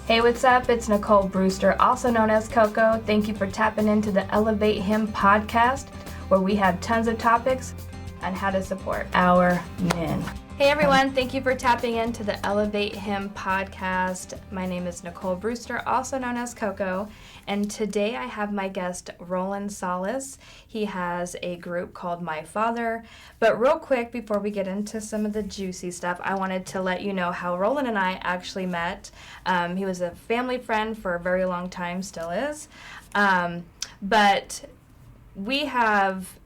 Hey, what's up? It's Nicole Brewster, also known as Coco. Thank you for tapping into the Elevate Him podcast, where we have tons of topics on how to support our men. Hey everyone, thank you for tapping into the Elevate Him podcast. My name is Nicole Brewster, also known as Coco, and today I have my guest Roland Salas. He has a group called My Father. But real quick, before we get into some of the juicy stuff, I wanted to let you know how Roland and I actually met. He was a family friend for a very long time, still is. But we have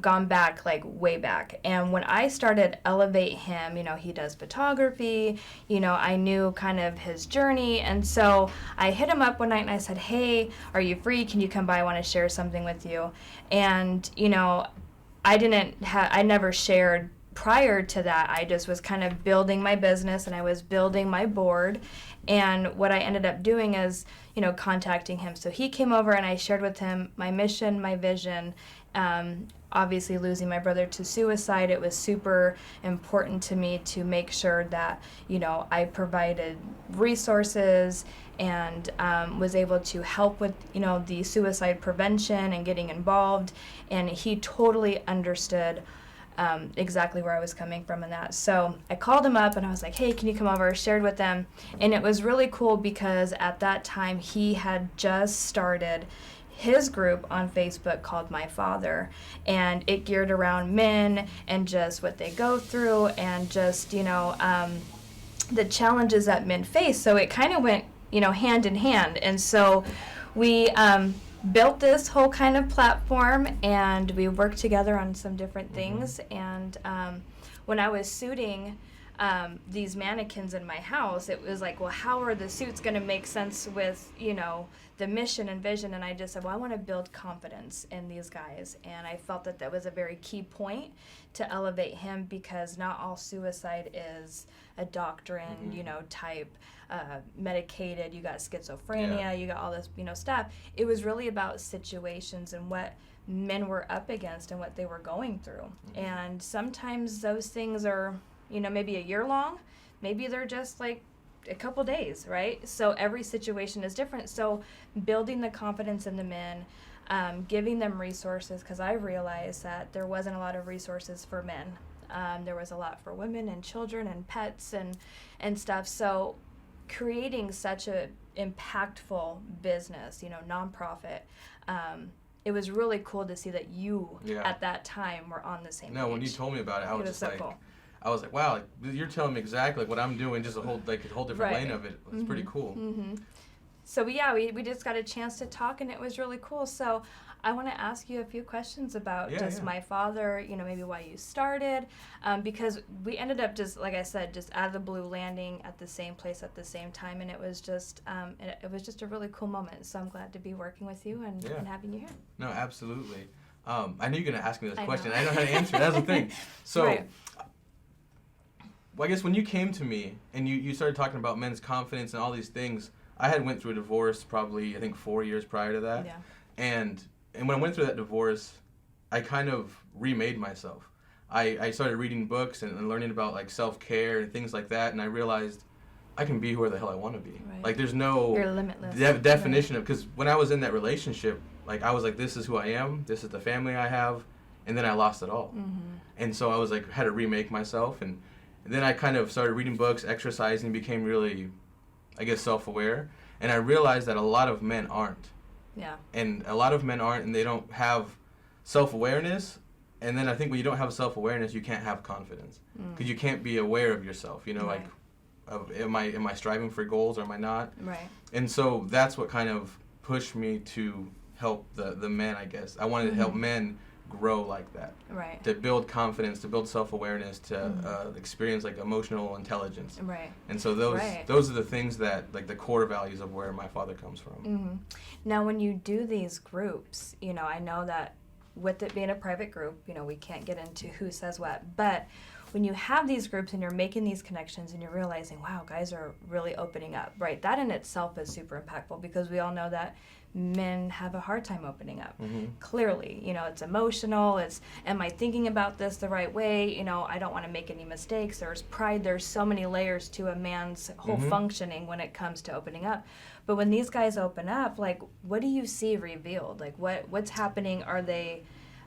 gone back, like way back. And when I started Elevate Him, he does photography, I knew kind of his journey. And so I hit him up one night and I said, hey, are you free? Can you come by? I want to share something with you. And, I never shared prior to that. I just was kind of building my business and I was building my board. And what I ended up doing is, contacting him. So he came over and I shared with him my mission, my vision. Obviously losing my brother to suicide, it was super important to me to make sure that, I provided resources and was able to help with, the suicide prevention and getting involved. And he totally understood exactly where I was coming from in that. So I called him up and I was like, hey, can you come over? Shared with them. And it was really cool because at that time he had just started his group on Facebook called My Father, and it geared around men and just what they go through and just, the challenges that men face. So it kind of went, hand in hand. And so we built this whole kind of platform and we worked together on some different things. And when I was suiting these mannequins in my house, it was like, well, how are the suits going to make sense with, the mission and vision? And I just said, well, I want to build confidence in these guys. And I felt that that was a very key point to Elevate Him, because not all suicide is a doctrine, type medicated, you got schizophrenia, you got all this, stuff. It was really about situations and what men were up against and what they were going through. And sometimes those things are, maybe a year long, maybe they're just like a couple days, right? So every situation is different. So building the confidence in the men, giving them resources, because I realized that there wasn't a lot of resources for men. There was a lot for women and children and pets and stuff. So creating such a impactful business, nonprofit, it was really cool to see that you at that time were on the same page. When you told me about it, I was just so like, cool. I was like, wow, you're telling me exactly what I'm doing, just a whole different lane of it. It's pretty cool. So we just got a chance to talk and it was really cool. So I want to ask you a few questions about My Father, maybe why you started, because we ended up just, like I said, just out of the blue landing at the same place at the same time, and it was just a really cool moment. So I'm glad to be working with you and having you here. No, absolutely. I knew you were going to ask me this question. I know how to answer it. That's the thing. So, well, I guess when you came to me and you started talking about men's confidence and all these things, I had went through a divorce probably, I think, 4 years prior to that. Yeah. And when I went through that divorce, I kind of remade myself. I started reading books and learning about like self-care and things like that, and I realized I can be whoever the hell I want to be. Right. Like there's no You're limitless. Definition of, because when I was in that relationship, like I was like, this is who I am, this is the family I have, and then I lost it all. And so I was like, had to remake myself, and then I kind of started reading books, exercising, became really, I guess, self-aware, and I realized that a lot of men aren't. Yeah. And a lot of men aren't, and they don't have self-awareness. And then I think when you don't have self-awareness, you can't have confidence, because you can't be aware of yourself. Like, am I striving for goals or am I not? Right. And so that's what kind of pushed me to help the men. I guess I wanted to help men grow like that. Right. To build confidence, to build self-awareness, to experience like emotional intelligence. Right. And so those are the things that, like, the core values of where My Father comes from. Now, when you do these groups, I know that with it being a private group, we can't get into who says what, but when you have these groups and you're making these connections and you're realizing, wow, guys are really opening up, right? That in itself is super impactful, because we all know that men have a hard time opening up. Clearly, it's emotional. It's, am I thinking about this the right way? I don't want to make any mistakes. There's pride. There's so many layers to a man's whole functioning when it comes to opening up. But when these guys open up, like, what do you see revealed? Like, what's happening? Are they,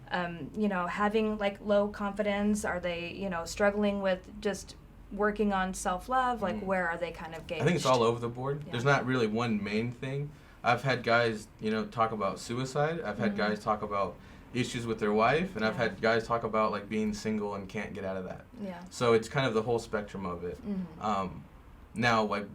having like low confidence? Are they, struggling with just working on self-love? Like, where are they kind of gauged? I think it's all over the board. Yeah. There's not really one main thing. I've had guys, talk about suicide. I've had guys talk about issues with their wife, and I've had guys talk about like being single and can't get out of that. Yeah. So it's kind of the whole spectrum of it. Now, like,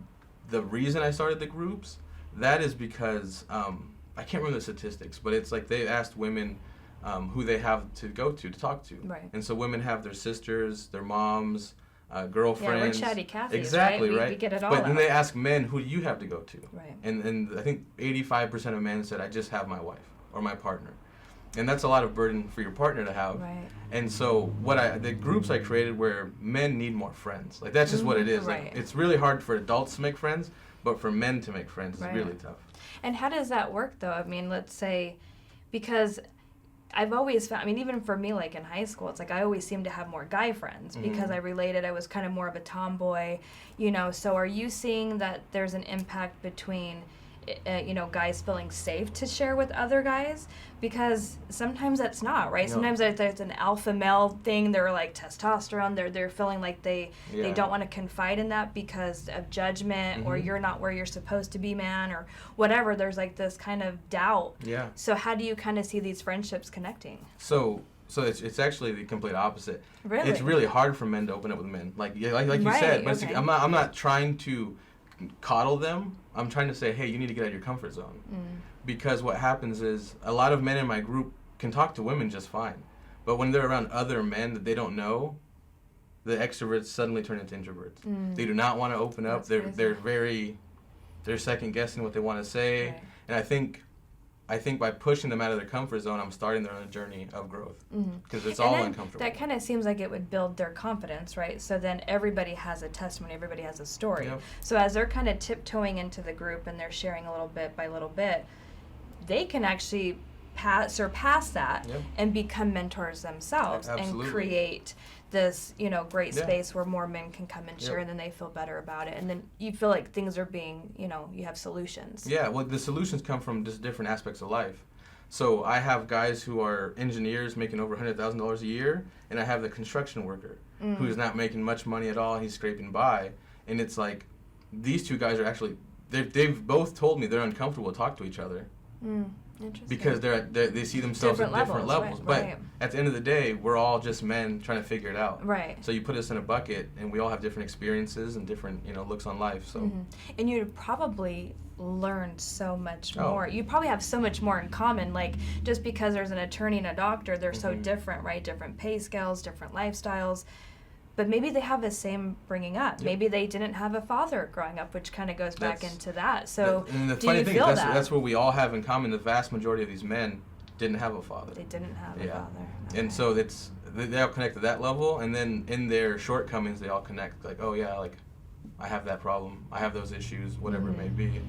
the reason I started the groups, that is because I can't remember the statistics, but it's like they asked women who they have to go to talk to. Right. And so women have their sisters, their moms, girlfriends. Yeah, we're chatty Cathy's, exactly, right? We get it all But then out. they ask men, who do you have to go to? Right. And I think 85% of men said, I just have my wife or my partner. And that's a lot of burden for your partner to have. Right. And so the groups I created where men need more friends. Like, that's just what it is. Right. Like, it's really hard for adults to make friends, but for men to make friends is really tough. And how does that work, though? I mean, let's say, because I've always found, I mean, even for me, like in high school, it's like I always seemed to have more guy friends because I was kind of more of a tomboy, so are you seeing that there's an impact between, guys feeling safe to share with other guys? Because sometimes that's not, right? No. Sometimes there's an alpha male thing, they're like testosterone, they're feeling like they don't want to confide in that because of judgment or you're not where you're supposed to be, man, or whatever. There's like this kind of doubt. Yeah. So how do you kind of see these friendships connecting? So it's actually the complete opposite. Really? It's really hard for men to open up with men, like you said. But okay. I'm not trying to coddle them. I'm trying to say, hey, you need to get out of your comfort zone. Because what happens is a lot of men in my group can talk to women just fine, but when they're around other men that they don't know, the extroverts suddenly turn into introverts. They do not want to open up. They're second guessing what they want to say, right. And I think by pushing them out of their comfort zone, I'm starting them on a journey of growth, because it's all uncomfortable. That kind of seems like it would build their confidence, right? So then everybody has a testimony, everybody has a story. Yep. So as they're kind of tiptoeing into the group and they're sharing a little bit by little bit, they can actually surpass that and become mentors themselves and create this, great space where more men can come and share, and then they feel better about it. And then you feel like things are being, you have solutions. Yeah, well, the solutions come from just different aspects of life. So I have guys who are engineers making over $100,000 a year, and I have the construction worker who's not making much money at all, and he's scraping by. And it's like, these two guys are actually, they've both told me they're uncomfortable to talk to each other. Interesting. Because they see themselves at different levels. Right. But at the end of the day, we're all just men trying to figure it out. Right. So you put us in a bucket, and we all have different experiences and different, looks on life. So. And you'd probably learn so much more. You probably have so much more in common. Like, just because there's an attorney and a doctor, they're so different, right? Different pay scales, different lifestyles. But maybe they have the same bringing up. Yep. Maybe they didn't have a father growing up, which kind of goes back into that. So and the funny thing is that's what we all have in common. The vast majority of these men didn't have a father. They didn't have a father. Okay. And so they all connect to that level, and then in their shortcomings, they all connect. Like, oh yeah, like I have that problem. I have those issues, whatever it may be.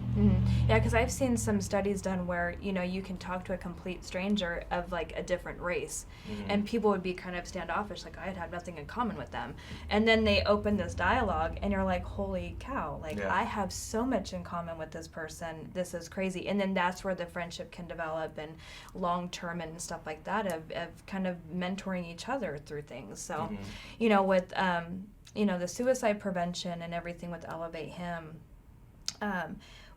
Yeah, because I've seen some studies done where, you can talk to a complete stranger of, like, a different race, and people would be kind of standoffish, like, I had nothing in common with them. And then they open this dialogue, and you're like, holy cow, like, I have so much in common with this person. This is crazy. And then that's where the friendship can develop, and long-term and stuff like that, of kind of mentoring each other through things. So, with... the suicide prevention and everything with Elevate Him,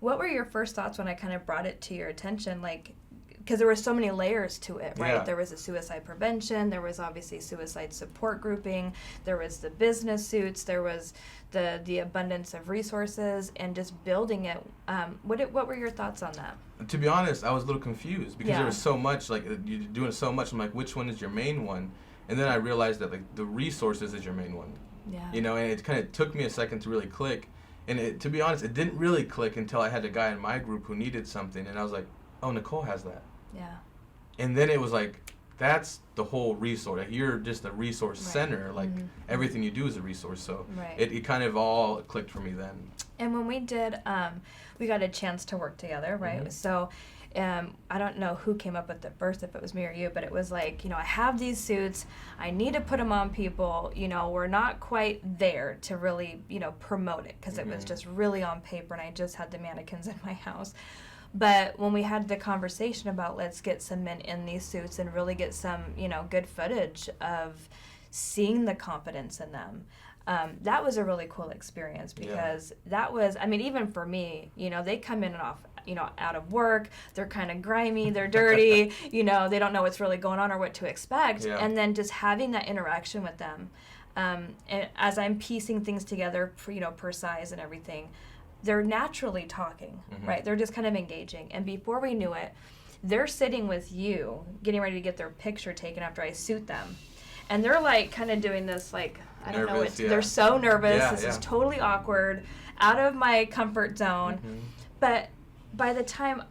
what were your first thoughts when I kind of brought it to your attention? Like, because there were so many layers to it, right? Yeah. There was a suicide prevention, there was obviously suicide support grouping, there was the business suits, there was the abundance of resources, and just building it. What were your thoughts on that? To be honest, I was a little confused because there was so much, like, you're doing so much. I'm like, which one is your main one? And then I realized that, like, the resources is your main one. Yeah. And it kind of took me a second to really click. And to be honest, it didn't really click until I had a guy in my group who needed something. And I was like, oh, Nicole has that. Yeah. And then it was like, that's the whole resource. Like, you're just a resource center. Like, everything you do is a resource. So it kind of all clicked for me then. And when we did, we got a chance to work together, right? So I don't know who came up with it first, if it was me or you, but it was like, I have these suits, I need to put them on people, we're not quite there to really, promote it, because it was just really on paper, and I just had the mannequins in my house. But when we had the conversation about let's get some men in these suits and really get some, good footage of seeing the confidence in them, that was a really cool experience, because that was, even for me, they come in and off, out of work, they're kind of grimy, they're dirty, they don't know what's really going on or what to expect. And then just having that interaction with them, and as I'm piecing things together, per size and everything, they're naturally talking, right? They're just kind of engaging. And before we knew it, they're sitting with you, getting ready to get their picture taken after I suit them. And they're like kind of doing this, like, I don't know, they're so nervous. This is totally awkward, out of my comfort zone. But by the time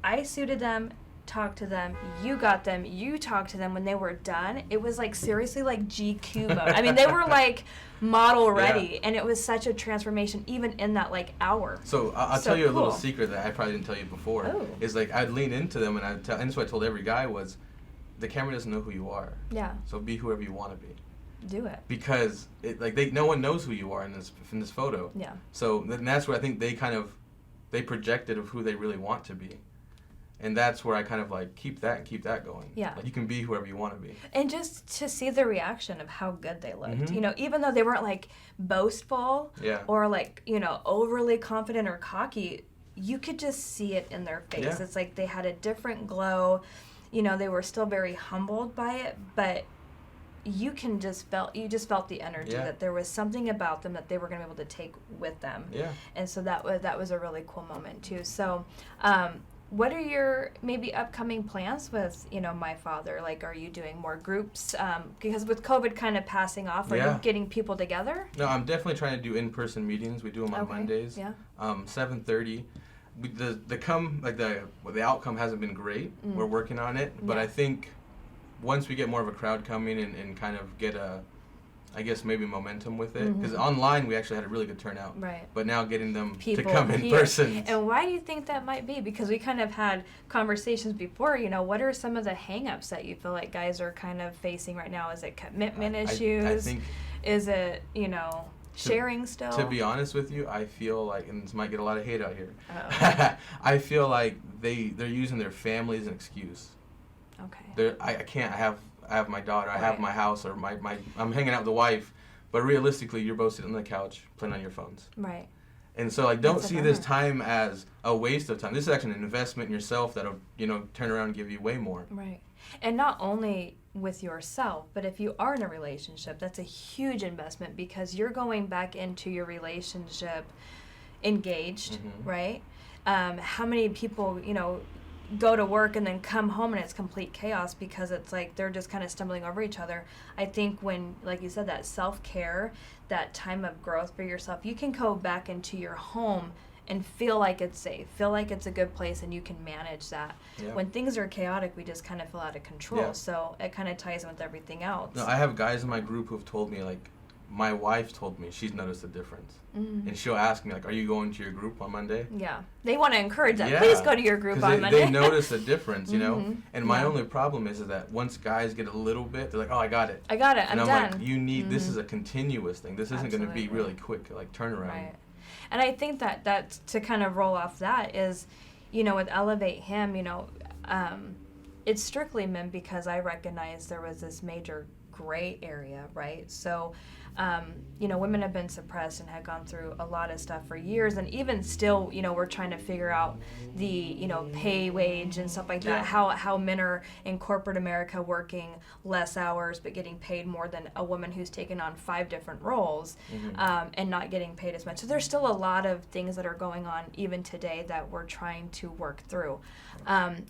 I suited them, talked to them, you got them, you talked to them, when they were done, it was like seriously like GQ mode. They were like model ready, and it was such a transformation even in that like hour. So I'll tell you a little secret that I probably didn't tell you before. Is like I'd lean into them, and and that's what I told every guy was, the camera doesn't know who you are. Yeah. So be whoever you want to be. Do it. Because no one knows who you are in this photo. Yeah. So that's where I think they projected of who they really want to be. And that's where I kind of like keep that going. Yeah. Like, you can be whoever you want to be. And just to see the reaction of how good they looked. Even though they weren't like boastful or like, overly confident or cocky, you could just see it in their face. Yeah. It's like they had a different glow. They were still very humbled by it, but you just felt the energy that there was something about them that they were going to be able to take with them. Yeah. And so that was a really cool moment too. So, what are your maybe upcoming plans with, My Father? Like, are you doing more groups? Because with COVID kind of passing off, are you getting people together? No, I'm definitely trying to do in-person meetings. We do them on Mondays. Yeah. 7:30. The outcome hasn't been great. We're working on it, but I think once we get more of a crowd coming and kind of get maybe momentum with it, because online we actually had a really good turnout. Right. But now getting them to come in person. And why do you think that might be? Because we kind of had conversations before, what are some of the hang-ups that you feel like guys are kind of facing right now? Is it commitment issues? I think, is it, sharing still? To be honest with you, I feel like, and this might get a lot of hate out here, I feel like they're using their family as an excuse. Okay. I can't have my daughter, I have my house, or I'm hanging out with the wife, but realistically, you're both sitting on the couch playing on your phones. Right. And so, don't see this time as a waste of time. This is actually an investment in yourself that'll, turn around and give you way more. Right. And not only with yourself, but if you are in a relationship, that's a huge investment, because you're going back into your relationship engaged, right? How many people, go to work and then come home and it's complete chaos because it's like they're just kind of stumbling over each other. I think when, like you said, that self-care, that time of growth for yourself, you can go back into your home and feel like it's safe, feel like it's a good place, and you can manage that. Yeah. When things are chaotic, we just kind of feel out of control. So it kind of ties in with everything else. No, I have guys in my group who've told me, like, my wife told me she's noticed a difference. And she'll ask me, like, are you going to your group on Monday? Yeah. They want to encourage that. Please go to your group on Monday. They notice a difference, And my only problem is that once guys get a little bit, they're like, oh, I got it. I'm done. Like, you need, this is a continuous thing. This isn't going to be really quick, like, turnaround. Right. And I think that to kind of roll off that is, with Elevate Him, it's strictly men, because I recognize there was this major gray area, right? So, women have been suppressed and had gone through a lot of stuff for years, and even still, we're trying to figure out the, pay wage and stuff like that, how men are in corporate America working less hours but getting paid more than a woman who's taken on 5 different roles, and not getting paid as much. So there's still a lot of things that are going on even today that we're trying to work through.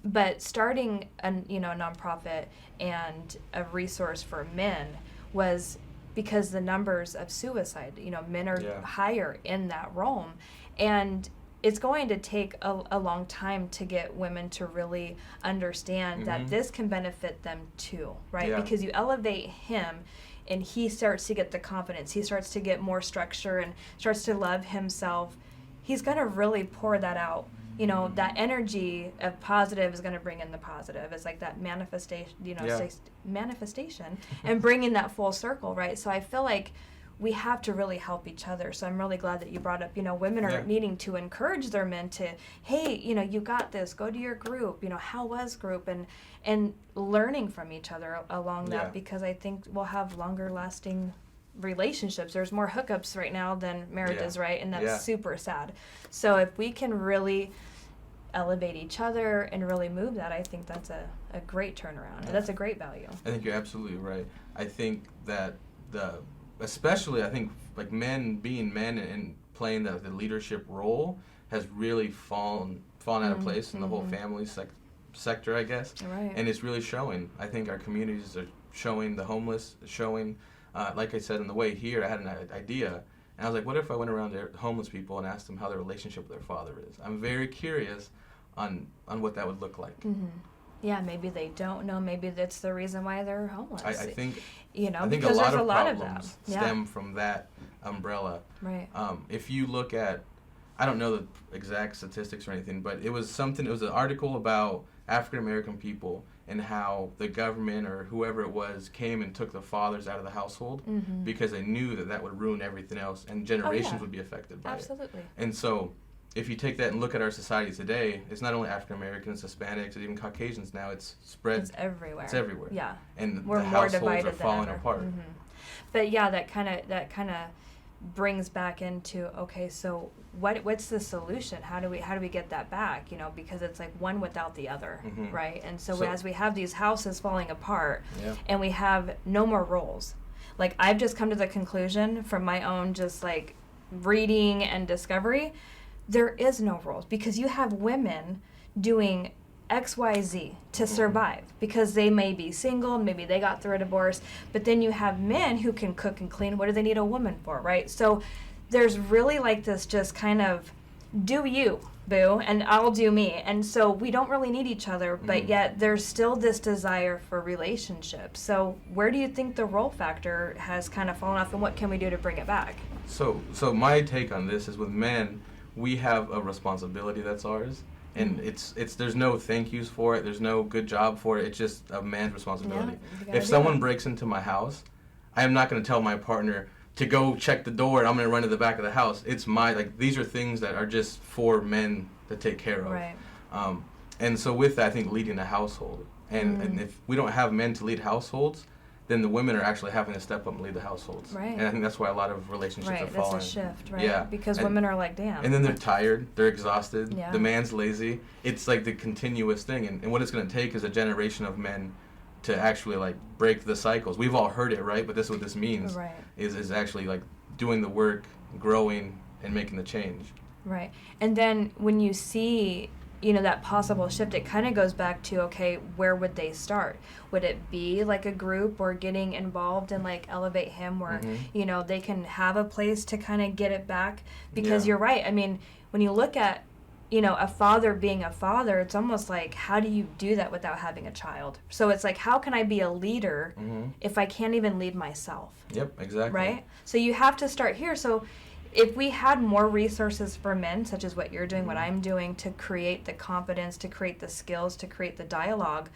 But starting a nonprofit and a resource for men was because the numbers of suicide, men are higher in that realm. And it's going to take a long time to get women to really understand that this can benefit them too, right? Yeah. Because you elevate him and he starts to get the confidence, he starts to get more structure and starts to love himself, he's going to really pour that out. You know, that energy of positive is going to bring in the positive. It's like that manifestation, manifestation and bringing that full circle, right? So I feel like we have to really help each other. So I'm really glad that you brought up, women are needing to encourage their men to, hey, you got this, go to your group, how was group, and learning from each other along that, because I think we'll have longer lasting relationships. There's more hookups right now than marriages, right? And that's super sad. So if we can really elevate each other and really move that, I think that's a great turnaround. And that's a great value. I think you're absolutely right. I think that especially I think like men being men and playing the leadership role has really fallen out of place in the whole family sector, I guess. Right. And it's really showing. I think our communities are showing, the homeless, showing, like I said, on the way here, I had an idea. And I was like, what if I went around to homeless people and asked them how their relationship with their father is? I'm very curious on what that would look like. Yeah, maybe they don't know. Maybe that's the reason why they're homeless. I think because there's a lot of problems them stem from that umbrella. Right. If you look at, I don't know the exact statistics or anything, but it was an article about African American people and how the government or whoever it was came and took the fathers out of the household because they knew that would ruin everything else and generations would be affected by it. Absolutely. And so if you take that and look at our society today, it's not only African Americans, Hispanics, and even Caucasians now. It's spread. It's everywhere. It's everywhere. Yeah. And we're the more households divided are falling apart. But yeah, that kind of brings back into, okay, so what's the solution? How do we get that back? Because it's like one without the other, right? And so as we have these houses falling apart, and we have no more roles, like I've just come to the conclusion from my own just like reading and discovery, there is no roles, because you have women doing XYZ to survive because they may be single, maybe they got through a divorce, but then you have men who can cook and clean. What do they need a woman for, right? So there's really like this just kind of do you, boo, and I'll do me. And so we don't really need each other, but yet there's still this desire for relationships. So where do you think the role factor has kind of fallen off, and what can we do to bring it back? So my take on this is, with men, we have a responsibility that's ours. And it's there's no thank yous for it. There's no good job for it. It's just a man's responsibility. If someone breaks into my house, I am not going to tell my partner to go check the door and I'm going to run to the back of the house. It's these are things that are just for men to take care of. Right. And so with that, I think leading a household. And if we don't have men to lead households, then the women are actually having to step up and lead the households. Right. And I think that's why a lot of relationships are falling. That's a shift, right? Yeah. Because women are like, damn. And then they're tired, they're exhausted, Yeah. the man's lazy. It's like the continuous thing. And what it's going to take is a generation of men to actually like break the cycles. We've all heard it, right? But this is what this means. Right. Is actually like doing the work, growing, and making the change. Right. And then when you see that possible shift, it kind of goes back to, okay, where would they start? Would it be like a group or getting involved in like Elevate Him where, they can have a place to kind of get it back? Because you're right. I mean, when you look at, a father being a father, it's almost like, how do you do that without having a child? So it's like, how can I be a leader if I can't even lead myself? Yep, exactly. Right? So you have to start here. So if we had more resources for men, such as what you're doing, what I'm doing, to create the confidence, to create the skills, to create the dialogue,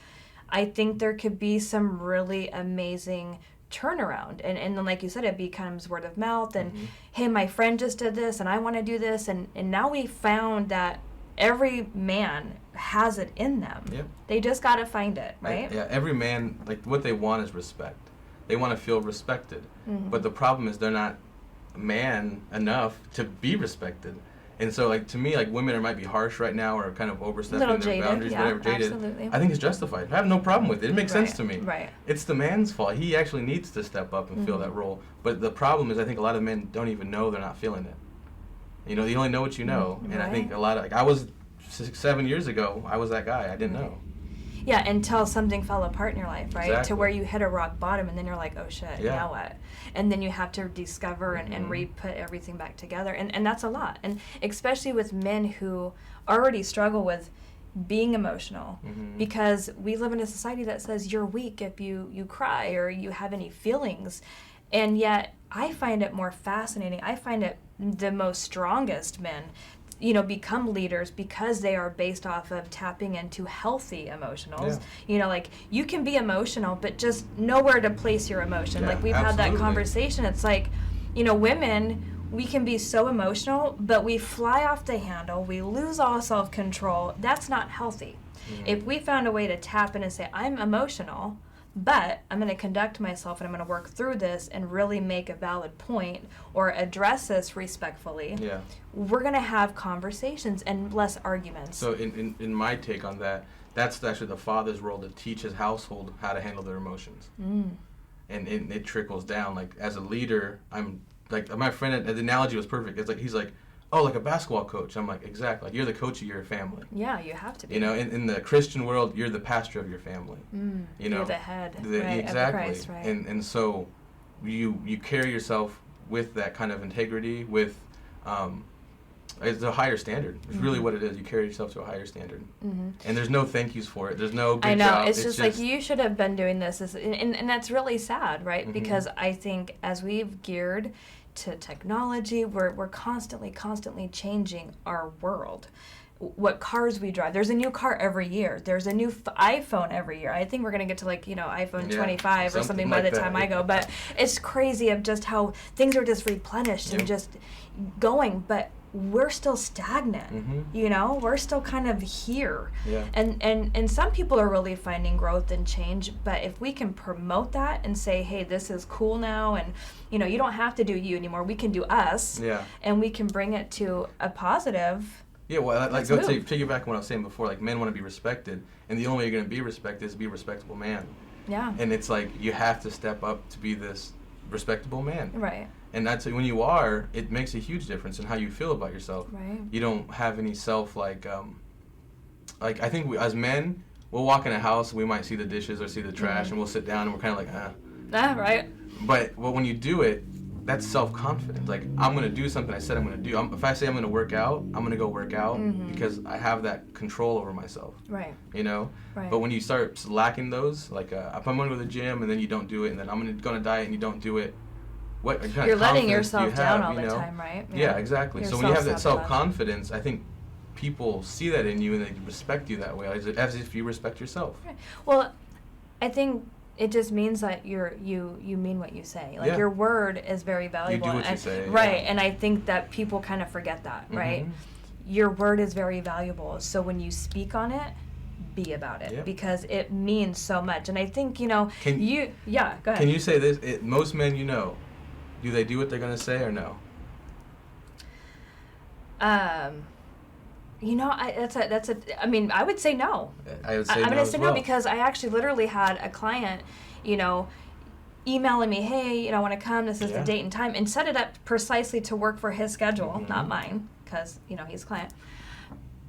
I think there could be some really amazing turnaround. And then, like you said, it becomes word of mouth and, hey, my friend just did this and I want to do this. And now we found that every man has it in them. Yep. They just got to find it, right? Every man, like what they want is respect. They want to feel respected. But the problem is they're not man enough to be respected. And so, like, to me, like, women might be harsh right now or kind of overstepping their jaded, boundaries, whatever, jaded. Absolutely. I think it's justified. I have no problem with it. It makes sense to me. Right. It's the man's fault. He actually needs to step up and fill that role. But the problem is, I think a lot of men don't even know they're not feeling it. You only know what you know. And I think a lot of, like, I was 7 years ago, I was that guy. I didn't know. Yeah, until something fell apart in your life, right? Exactly. To where you hit a rock bottom, and then you're like, oh shit, now what? And then you have to discover and re-put everything back together. And that's a lot. And especially with men who already struggle with being emotional, because we live in a society that says you're weak if you cry or you have any feelings. And yet I find it more fascinating. I find it the most strongest men, become leaders because they are based off of tapping into healthy emotionals. Yeah. Like, you can be emotional, but just know where to place your emotion. Yeah, like, we've absolutely. had that conversation. It's like, women, we can be so emotional, but we fly off the handle. We lose all self-control. That's not healthy. If we found a way to tap in and say, I'm emotional, but I'm going to conduct myself and I'm going to work through this and really make a valid point or address this respectfully, we're going to have conversations and less arguments. So in my take on that, that's actually the father's role, to teach his household how to handle their emotions. And it trickles down. Like, as a leader, I'm like, my friend, the analogy was perfect. It's like, he's like, oh, like a basketball coach. I'm like, exactly. Like, you're the coach of your family. Yeah, you have to be. In the Christian world, you're the pastor of your family. You're the head, exactly. Of Christ, right? And so you carry yourself with that kind of integrity, with it's a higher standard. It's really what it is. You carry yourself to a higher standard. And there's no thank yous for it. There's no good I know. job. It's just like, you should have been doing this. And that's really sad, right? Because I think as we've geared to technology, we're constantly changing our world. What cars we drive. There's a new car every year. There's a new iPhone every year. I think we're going to get to iPhone 25 or something by the time I go. But it's crazy of just how things are just replenished and just going. But we're still stagnant, we're still kind of here. And some people are really finding growth and change, but if we can promote that and say, hey, this is cool now, and you don't have to do you anymore, we can do us, and we can bring it to a positive. Well, like, go to piggyback on what I was saying before. Like, men want to be respected, and the only way you're going to be respected is to be a respectable man. And it's like, you have to step up to be this respectable man. Right. And that's when you are, it makes a huge difference in how you feel about yourself. Right. You don't have any self, I think as men, we'll walk in a house, we might see the dishes or see the trash, and we'll sit down and we're kind of like, right. But when you do it, that's self-confidence. Like, I'm going to do something I said I'm going to do. If I say I'm going to work out, I'm going to go work out because I have that control over myself. Right. Right. But when you start lacking those, like, if I'm going to go to the gym and then you don't do it, and then I'm going to go on a diet and you don't do it, what kind you're of letting yourself you down have, all the time, right? Yeah, exactly. Your so when you have that self-confidence, I think people see that in you and they respect you that way, as if you respect yourself. Right. Well, I think it just means that you mean what you say. Like, your word is very valuable. You do what you say. Right, and I think that people kind of forget that, right? Your word is very valuable. So when you speak on it, be about it, because it means so much. And I think, go ahead. Can you say this? Most men do they do what they're going to say or no? I would say no. I would say I'm no going to say well. no, because I actually literally had a client, emailing me, hey, I want to come, this is the date and time, and set it up precisely to work for his schedule, not mine, because, he's a client.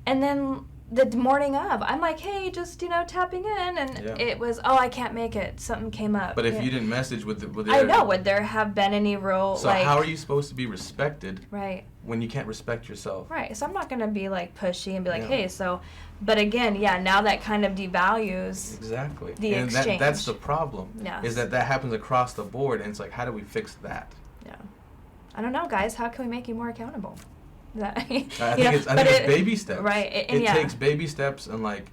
And then the morning of, I'm like, hey, just, tapping in, and it was, oh, I can't make it, something came up. But if you didn't message with the I know, would there have been any real, so how are you supposed to be respected when you can't respect yourself? Right, so I'm not going to be, pushy and be like, hey, so, but again, now that kind of devalues the exchange. And that's the problem, is that happens across the board, and it's like, how do we fix that? Yeah. I don't know, guys, how can we make you more accountable? I think it's baby steps. Right. It takes baby steps, and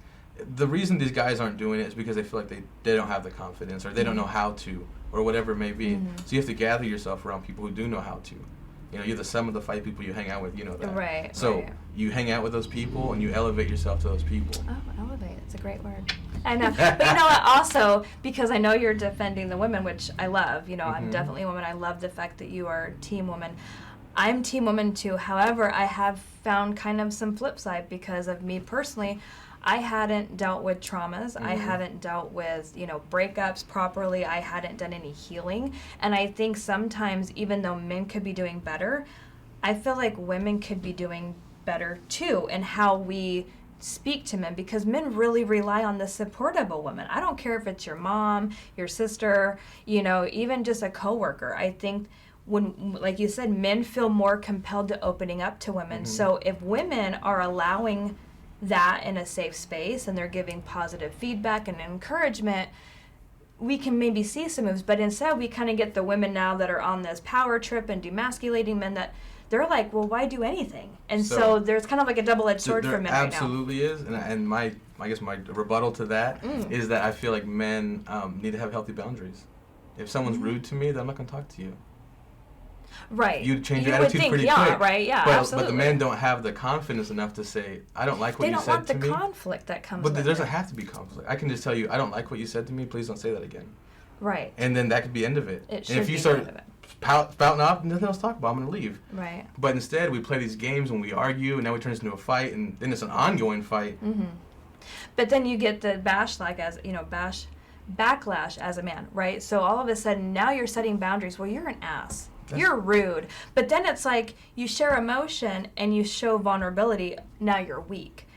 the reason these guys aren't doing it is because they feel like they don't have the confidence, or they don't know how to, or whatever it may be. So you have to gather yourself around people who do know how to. You're the sum of the 5 people you hang out with, that. Right. So you hang out with those people and you elevate yourself to those people. Oh, elevate. It's a great word. I know. But you know what, also, because I know you're defending the women, which I love, I'm definitely a woman. I love the fact that you are team woman. I'm team woman too. However, I have found kind of some flip side because of me personally. I hadn't dealt with traumas. I haven't dealt with, breakups properly. I hadn't done any healing. And I think sometimes, even though men could be doing better, I feel like women could be doing better too, and how we speak to men, because men really rely on the support of a woman. I don't care if it's your mom, your sister, even just a coworker. I think when, like you said, men feel more compelled to opening up to women. Mm-hmm. So if women are allowing that in a safe space and they're giving positive feedback and encouragement, we can maybe see some moves. But instead, we kind of get the women now that are on this power trip and demasculating men that they're like, well, why do anything? And so there's kind of like a double-edged sword for men right now. Absolutely is. And I guess my rebuttal to that is that I feel like men need to have healthy boundaries. If someone's rude to me, then I'm not going to talk to you. Right. You change your attitude pretty quick. Right, yeah, absolutely. But the men don't have the confidence enough to say, I don't like what you said to me. They don't want the conflict that comes with it. But there doesn't have to be conflict. I can just tell you, I don't like what you said to me, please don't say that again. Right. And then that could be the end of it. It and if you start spouting off, nothing else to talk about, I'm going to leave. Right. But instead, we play these games when we argue, and now we turn this into a fight, and then it's an ongoing fight. Mm-hmm. But then you get the backlash as a man, right? So all of a sudden, now you're setting boundaries. Well, you're an ass. You're rude. But then it's like you share emotion and you show vulnerability. Now you're weak.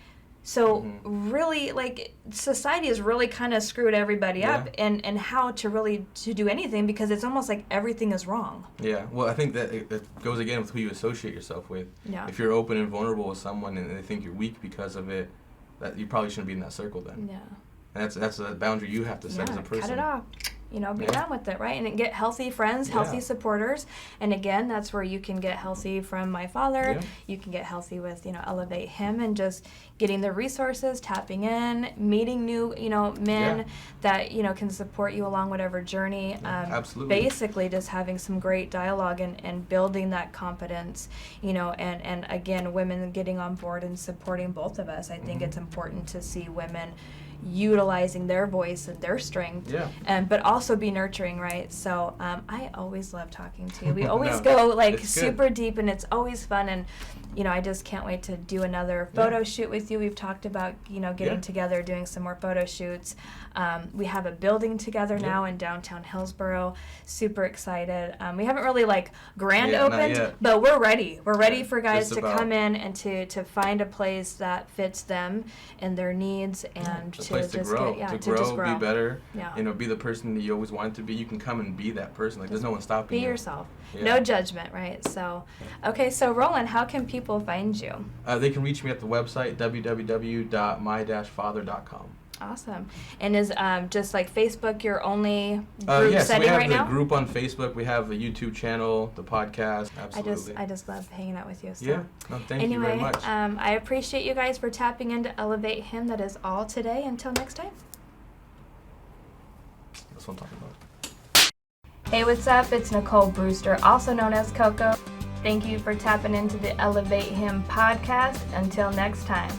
So really, like, society has really kind of screwed everybody up and how to do anything, because it's almost like everything is wrong. Yeah. Well, I think that it goes again with who you associate yourself with. Yeah. If you're open and vulnerable with someone and they think you're weak because of it, that you probably shouldn't be in that circle then. Yeah. And that's a boundary you have to set as a person. Cut it off. Be done with it, right? And get healthy friends, healthy supporters. And again, that's where you can get healthy from my father. Yeah. You can get healthy with, Elevate Him, and just getting the resources, tapping in, meeting new, men that, can support you along whatever journey. Absolutely. Basically just having some great dialogue and building that confidence, and again, women getting on board and supporting both of us. I think it's important to see women utilizing their voice and their strength, but also be nurturing, right? So I always love talking to you. We always go super deep, and it's always fun. And I just can't wait to do another photo shoot with you. We've talked about getting together, doing some more photo shoots. We have a building together now in downtown Hillsboro. Super excited. We haven't really grand opened, but we're ready. We're ready for guys to come in and to find a place that fits them and their needs, and to just grow, be better, be the person that you always wanted to be. You can come and be that person. There's no one stopping you. Be yourself. No judgment, right? So, okay, so Roland, how can people find you? They can reach me at the website, www.my-father.com. Awesome. And is just Facebook your only group setting right now? Yes, we have the group on Facebook. We have a YouTube channel, the podcast. Absolutely. I just love hanging out with you. So. Yeah. No, thank you very much. I appreciate you guys for tapping in to Elevate Him. That is all today. Until next time. That's what I'm talking about. Hey, what's up? It's Nicole Brewster, also known as Coco. Thank you for tapping into the Elevate Him podcast. Until next time.